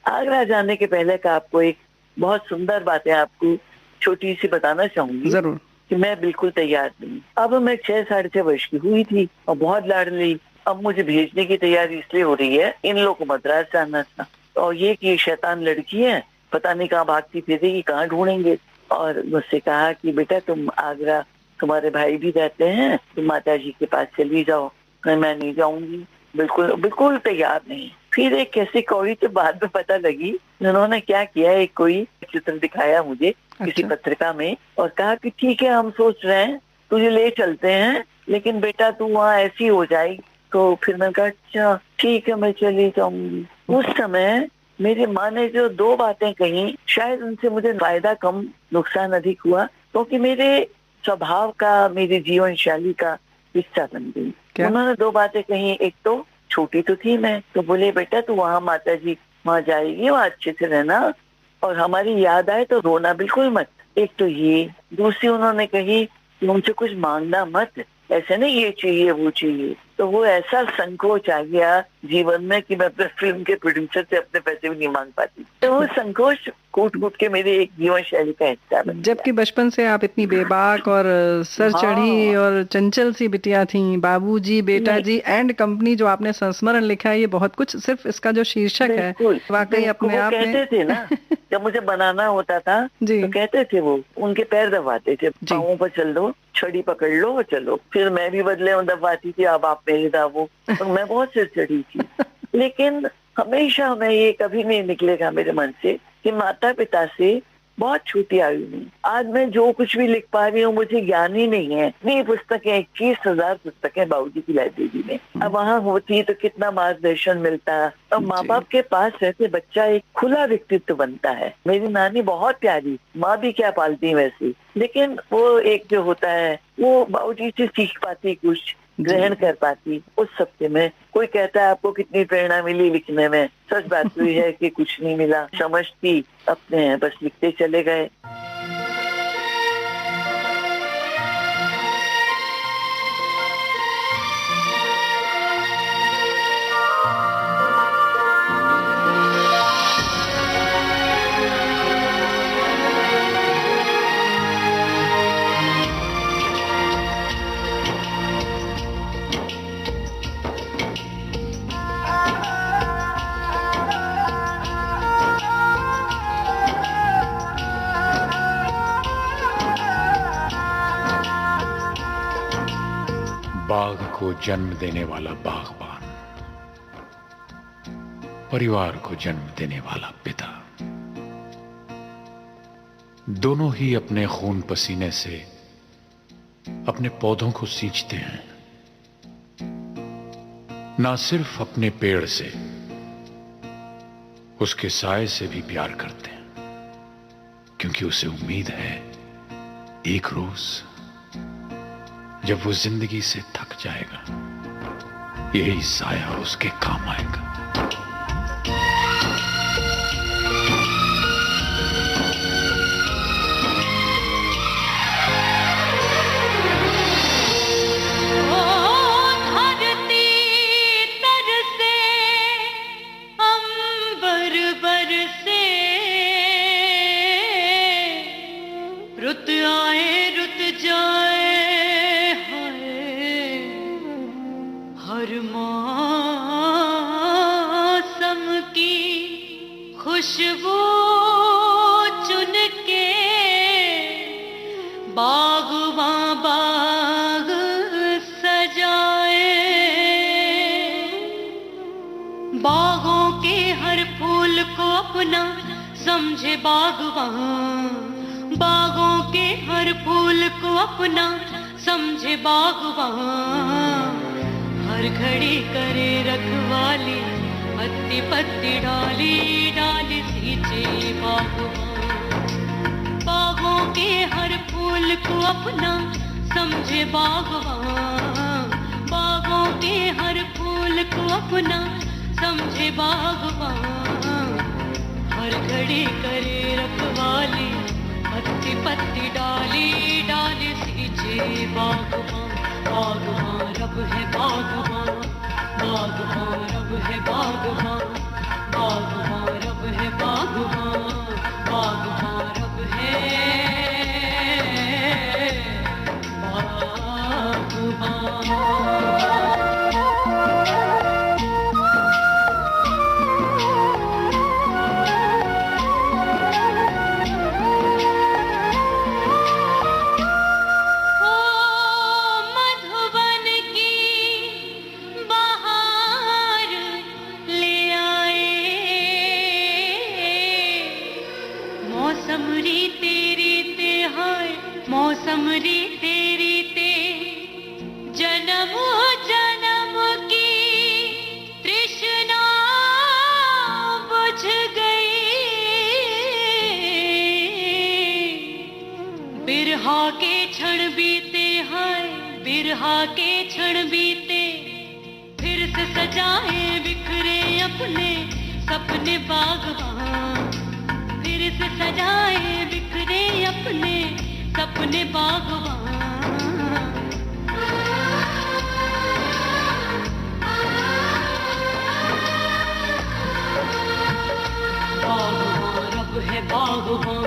आगरा जाने के पहले का आपको एक बहुत सुंदर बातें आपको छोटी सी बताना चाहूंगी। जरूर। कि मैं बिल्कुल तैयार नहीं। अब मैं 6-6.5 वर्ष की हुई थी और बहुत लाडली। अब मुझे भेजने की तैयारी इसलिए हो रही है, इन लोगों को मद्रास जाना था और ये कि शैतान लड़की है, पता नहीं कहाँ भागती फिरेगी, कहाँ ढूंढेंगे। और मुझसे कहा कि बेटा तुम आगरा, तुम्हारे भाई भी रहते हैं, तुम माता जी के पास चली जाओ। मैं नहीं जाऊंगी, बिल्कुल तैयार नहीं। फिर एक कैसी कौड़ी तो बाद में पता लगी, उन्होंने क्या किया, एक कोई चित्र दिखाया मुझे किसी पत्रिका में और कहा कि ठीक है हम सोच रहे हैं तुझे ले चलते हैं, लेकिन बेटा तू वहाँ ऐसी हो जाएगी। तो फिर मैंने कहा अच्छा ठीक है मैं चली जाऊंगी। उस समय मेरी माँ ने जो 2 बातें कही, शायद उनसे मुझे फायदा कम नुकसान अधिक हुआ, क्योंकि मेरे स्वभाव का, मेरी जीवन शैली का हिस्सा बन गई। उन्होंने 2 बातें कही। एक तो छोटी तो थी मैं, तो बोले बेटा तू वहाँ माता जी वहाँ जाएगी, वहाँ अच्छे से रहना और हमारी याद आए तो रोना बिल्कुल मत। एक तो ये। दूसरी उन्होंने कही कि उनसे कुछ मांगना मत, ऐसे नहीं ये चाहिए वो चाहिए। तो वो ऐसा संकोच आ गया जीवन में कि मैं अपने फिल्म के प्रोड्यूसर से अपने पैसे भी नहीं मांग पाती। तो वो संकोच कूट कूट के मेरे एक जीवन शैली का हिस्सा बन गया। जबकि बचपन से आप इतनी बेबाक और सर चढ़ी और चंचल सी बिटिया थी। बाबूजी, बेटा जी एंड कंपनी जो आपने संस्मरण लिखा है, ये बहुत कुछ, सिर्फ इसका जो शीर्षक है वाकई अपने आप में। कहते थे ना जब मुझे बनाना होता था तो कहते थे वो, उनके पैर दबाते थे, पाँवों पर चल दो, छड़ी पकड़ लो और चलो। फिर मैं भी बदले में दबाती थी, अब आप मेरे दावो। तो मैं बहुत सिर चढ़ी थी, लेकिन हमेशा मैं ये कभी नहीं निकलेगा मेरे मन से कि माता पिता से बहुत छोटी आयु में। आज मैं जो कुछ भी लिख पा रही हूँ मुझे ज्ञान ही नहीं है। इतनी पुस्तकें, 21,000 पुस्तकें बाबूजी की लाइब्रेरी में। अब वहाँ होती तो कितना मार्गदर्शन मिलता। अब माँ बाप के पास रहते बच्चा एक खुला व्यक्तित्व बनता है। मेरी नानी बहुत प्यारी, माँ भी क्या पालती वैसी, लेकिन वो एक जो होता है वो बाबूजी से सीख पाती, कुछ ग्रहण कर पाती उस सत्य में। कोई कहता है आपको कितनी प्रेरणा मिली लिखने में, सच बात तो ये है कि कुछ नहीं मिला। समझती अपने हैं, बस लिखते चले गए। बाग को जन्म देने वाला बागबान, परिवार को जन्म देने वाला पिता, दोनों ही अपने खून पसीने से अपने पौधों को सींचते हैं। ना सिर्फ अपने पेड़ से, उसके साए से भी प्यार करते हैं, क्योंकि उसे उम्मीद है एक रोज जब वो जिंदगी से थक जाएगा, यही साया उसके काम आएगा। खुशबू चुन के बागवां बाग सजाए, बागों के हर फूल को अपना समझे बागवां, बागों के हर फूल को अपना समझे बागवां, हर घड़ी करे रखवाली, पत्ती पत्ती डाली डाली सींचे बागवां, बागों के हर फूल को अपना समझे बागवां, बागों के हर फूल को अपना समझे बागवां, हर घड़ी करे रखवाली, पत्ती पत्ती डाली डाली सींचे बागवां, बागवां रब है बागवां, बागवां रब है बागवां, बागवां रब है बागवां, बागवां रब है मौसमरी तेरी ते जन्म जन्म की तृष्णा बुझ गई, बिरहा के क्षण बीते हैं, बिरहा के क्षण बीते, फिर से सजाए बिखरे अपने सपने बागवां, फिर से सजाए बिखरे अपने सपने बागवां, बागवां रब है बागवां,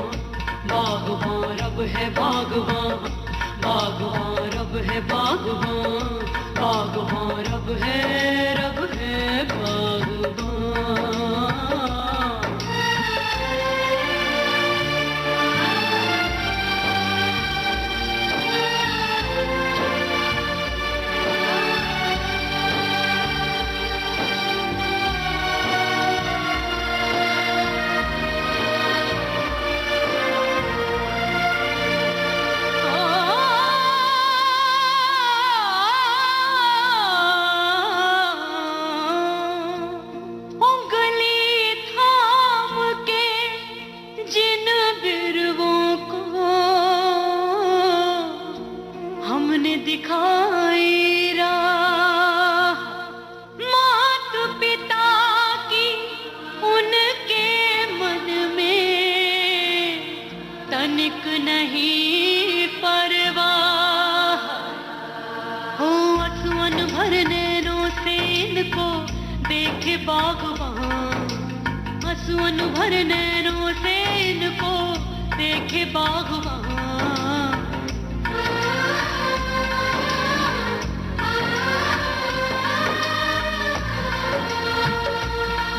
बागवां रब है बागवां, बागवां रब है बागवां, बागवां रब है बागवां। देखे बागबान, आंसुओं भर नैनों से इनको देखे बागबान।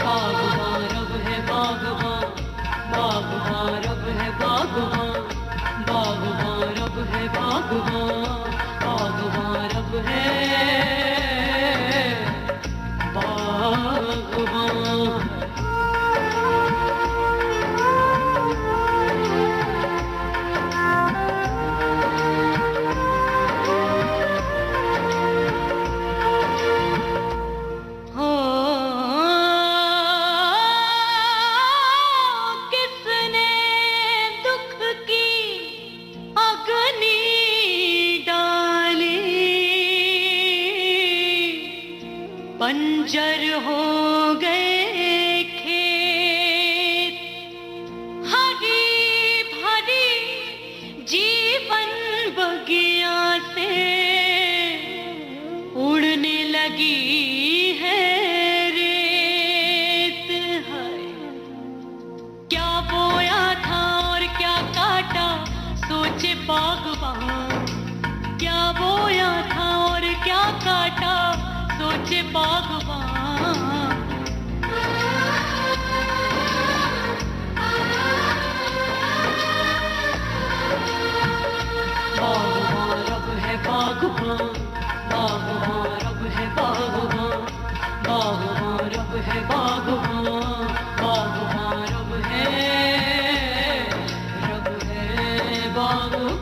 बागबान रब है बागबान, बागबान रब है बागबान, बागबान रब है बागबान, बागबान रब है बागबान। बंजर हो गए खेत, हरी भरी जीवन बगिया से उड़ने लगी है रेत। है क्या बोया था और क्या काटा सोचे बागबान, क्या बोया था और क्या काटा सोचे बागबान। बागबान रब है बागबान, बागबान रब है बागबान, बागबान रब है बागबान, बागबान रब है बागबान।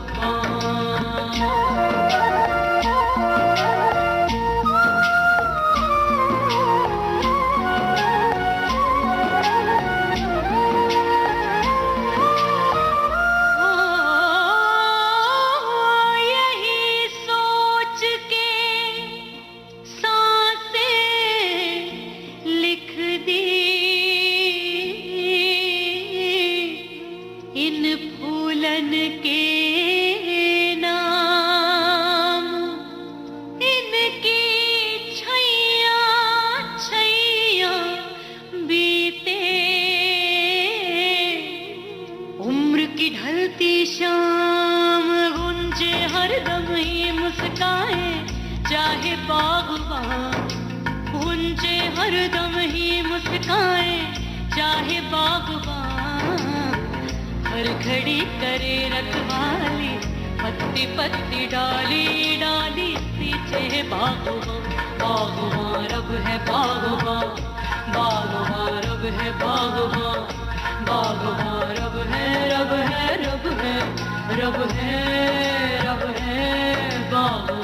चाहे बागबान गुंजे हरदम ही मुस्काए, चाहे बागबान हर घड़ी करे रखवाली, पत्ती पत्ती डाली डाली पीछे बागबान। बागबान रब है बागबान, बागबान रब है बागबान, बागबान रब है रब है रब है रब है रब है बागबान।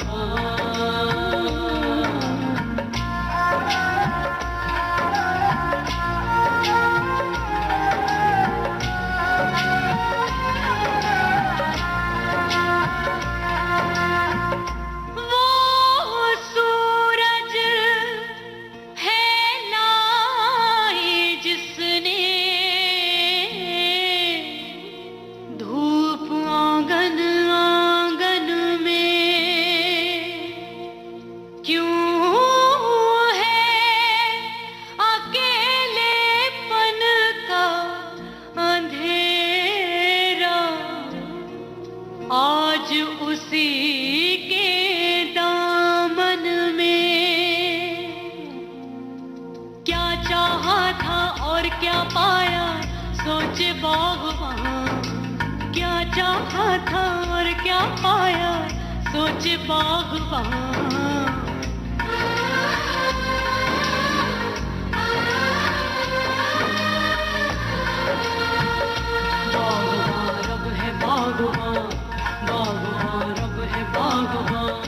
सोचे बागबान, क्या चाहा था और क्या पाया सोचे बागबान। बागबान रब है बागबान, बागबान रब है बागबान,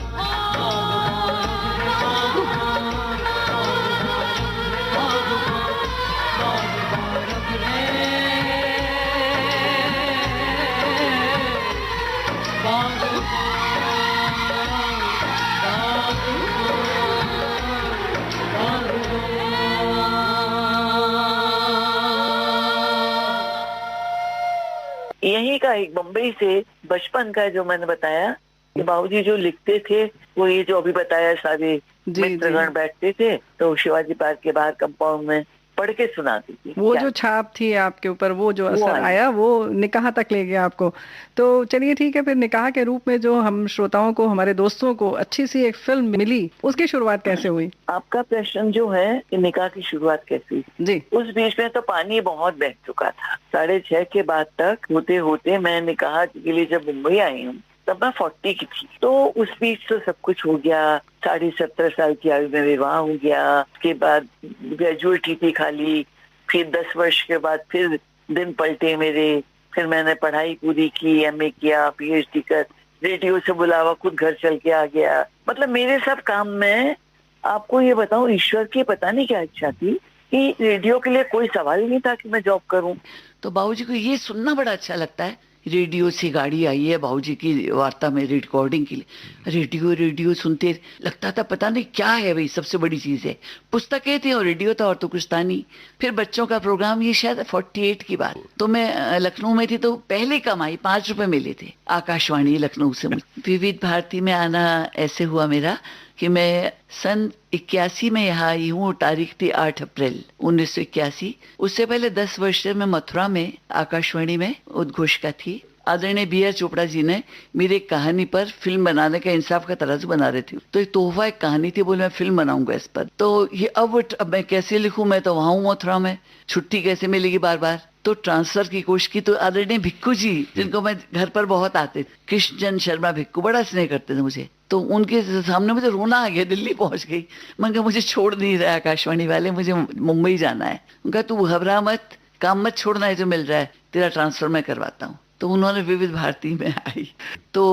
यहीं का एक बम्बई से बचपन का जो मैंने बताया बाबूजी जो लिखते थे वो ये जो अभी बताया, सारे मित्रगण बैठते थे तो शिवाजी पार्क के बाहर कंपाउंड में पढ़ के सुनाती थी। वो जो छाप थी आपके ऊपर, वो जो असर आया, वो निकाह तक ले गया आपको। तो चलिए ठीक है, फिर निकाह के रूप में जो हम श्रोताओं को, हमारे दोस्तों को अच्छी सी एक फिल्म मिली, उसकी शुरुआत कैसे हुई? आपका प्रश्न जो है कि निकाह की शुरुआत कैसे हुई जी, उस बीच में तो पानी बहुत बह चुका था। 6:30 के बाद तक होते होते मैं निकाह के लिए जब मुंबई आई हूँ तब मैं 40 की थी। तो उस बीच तो सब कुछ हो गया। 17.5 साल की आयु में विवाह हो गया। उसके बाद ग्रेजुएटी थी खाली। फिर 10 वर्ष के बाद फिर दिन पलटे मेरे। फिर मैंने पढ़ाई पूरी की, MA किया, PhD कर, रेडियो से बुलावा, खुद घर चल के आ गया। मतलब मेरे सब काम में, आपको ये बताऊं, ईश्वर की पता नहीं क्या इच्छा थी कि रेडियो के लिए कोई सवाल ही नहीं था कि मैं जॉब करूं। तो बाबूजी को ये सुनना बड़ा अच्छा लगता है। रेडियो से गाड़ी आई है बाबूजी की वार्ता में रिकॉर्डिंग के लिए। रेडियो सुनते लगता था पता नहीं क्या है भाई, सबसे बड़ी चीज़ है। पुस्तकें थी और रेडियो था और तो कुछ था नहीं। फिर बच्चों का प्रोग्राम, ये शायद 48 की बात। तो मैं लखनऊ में थी तो पहले कमाई 5 रुपए मिले थे आकाशवाणी लखनऊ से। विविध भारती में आना ऐसे हुआ मेरा कि मैं सन 81 में यहाँ आई हूँ। तारीख थी 8 अप्रैल 1981। उससे पहले 10 वर्ष से मैं मथुरा में आकाशवाणी में उद्घोषका थी। आदरणीय BR चोपड़ा जी ने मेरी एक कहानी पर फिल्म बनाने का इंसाफ का तराजू बना रहे थे। तो एक तोहफा, एक कहानी थी, बोले मैं फिल्म बनाऊंगा इस पर। तो ये अब मैं कैसे लिखूं, मैं तो वहां हूँ मथुरा में, छुट्टी कैसे मिलेगी बार बार। तो ट्रांसफर की कोशिश की। तो आदरणीय भिक्कू जी, जिनको मैं घर पर बहुत आते थे, कृष्णचंद शर्मा भिक्कू, बड़ा स्नेह करते थे मुझे। तो उनके सामने मुझे रोना आ गया, दिल्ली पहुंच गई। मैं कहा मुझे छोड़ नहीं रहा आकाशवाणी वाले, मुझे मुंबई जाना है। उनका तू घबरा मत, काम मत छोड़ना है, जो मिल रहा है तेरा ट्रांसफर मैं करवाता हूँ। तो उन्होंने विविध भारती में आई। तो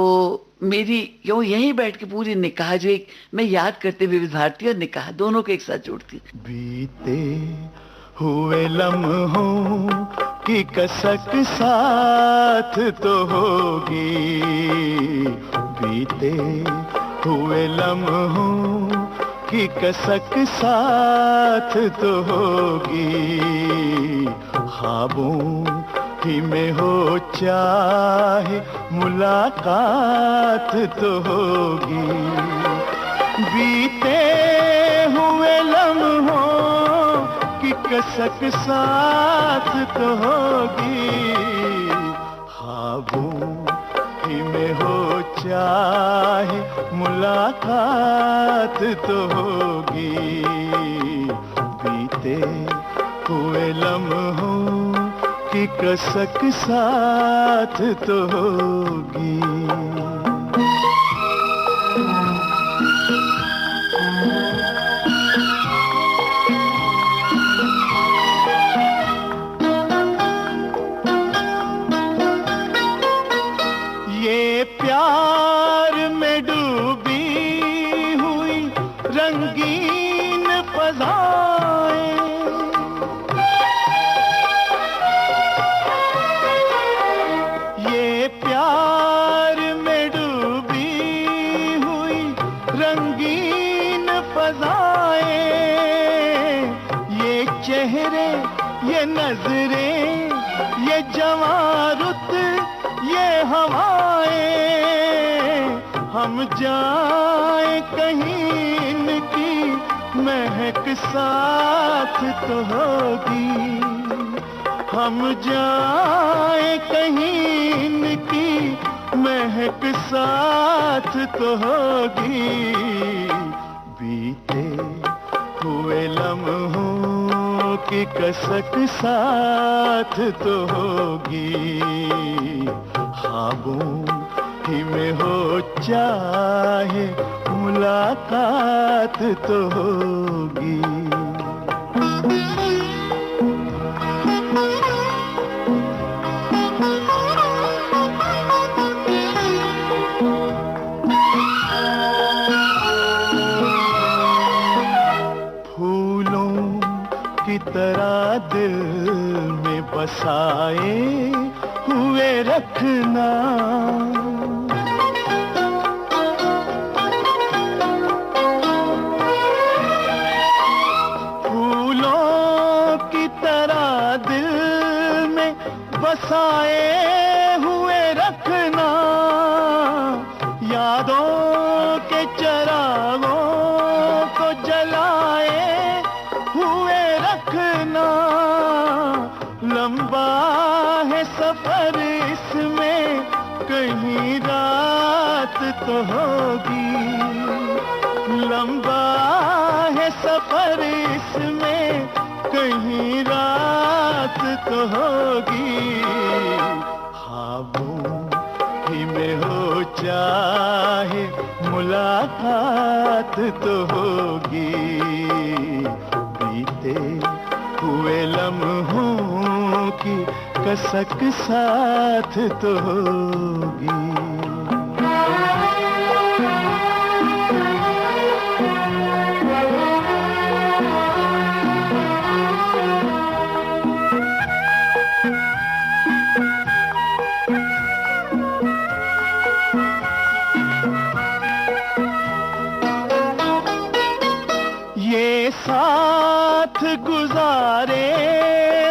मेरी क्यों यहीं बैठ के पूरी निकाह, जो एक मैं याद करते विविध भारती और निकाह दोनों को एक साथ जोड़ती। बीते हुए लम्हों की कसक साथ तो होगी, बीते हुए लम्हों की कसक साथ तो होगी। ख्वाबों ही में हो चाहे मुलाकात तो होगी। बीते हुए लम्हों की कसक साथ तो होगी। ख्वाबों ही में हो चाहे मुलाकात तो होगी। बीते हुए लम्हों की कसक साथ तो होगी। ये प्यार में डूबी हुई रंगीन फज़ाएं, ये प्यार में डूबी हुई रंगीन फज़ाएं, ये चेहरे, ये नजरें, ये जवां रुत, ये हवाएं, हम जाए कहीं इनकी महक साथ तो होगी। हम जाए कहीं इनकी महक साथ तो होगी। बीते हुए लम्हों की कसक साथ तो होगी। ख्वाबों ही में हो चाहे मुलाकात तो होगी। फूलों की तरह दिल में बसाए हुए रखना, फूलों की तरह दिल में बसाए हुए रखना। या लंबा है सफर इसमें कहीं रात तो होगी, लंबा है सफर इसमें कहीं रात तो होगी। ख्वाबों ही में हो चाहे मुलाकात तो होगी, बीते हुए लम्हों की कसक साथ तो होगी। ये साथ गुजारे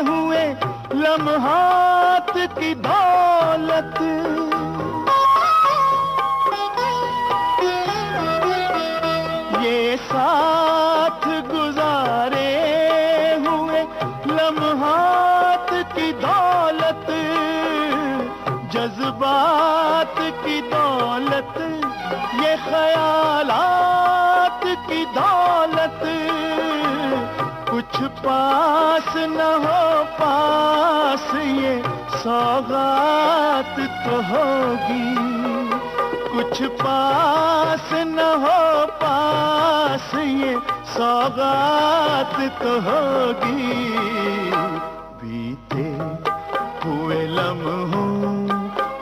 हुए लम्हात की दौलत, ये साथ गुजारे हुए लम्हात की दौलत, जज्बात की दौलत, ये ख्यालात की दौलत, कुछ पास न हो पास ये सौगात तो होगी, कुछ पास न हो पास ये सौगात तो होगी। बीते हुए लम्हों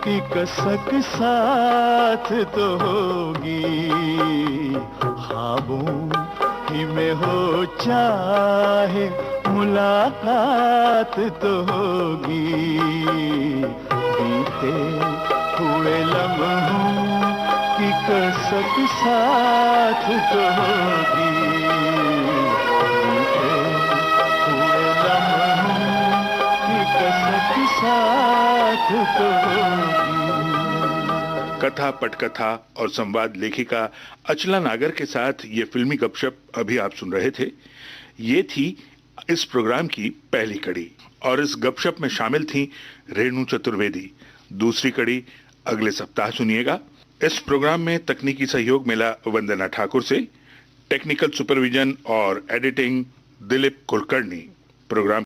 की कसक साथ तो होगी, ख्वाबों ही में हो चाहे मुलाकात तो होगी, बीते हुए लम्हों की कसक साथ तो होगी, बीते हुए लम्हों की कसक साथ तो होगी। कथा, पटकथा और संवाद लेखिका अचला नागर के साथ ये फिल्मी गपशप अभी आप सुन रहे थे। ये थी इस प्रोग्राम की पहली कड़ी और इस गपशप में शामिल थी रेणु चतुर्वेदी। दूसरी कड़ी अगले सप्ताह सुनिएगा। इस प्रोग्राम में तकनीकी सहयोग मिला वंदना ठाकुर से, टेक्निकल सुपरविजन और एडिटिंग दिलीप कुलकर्णी। प्रोग्राम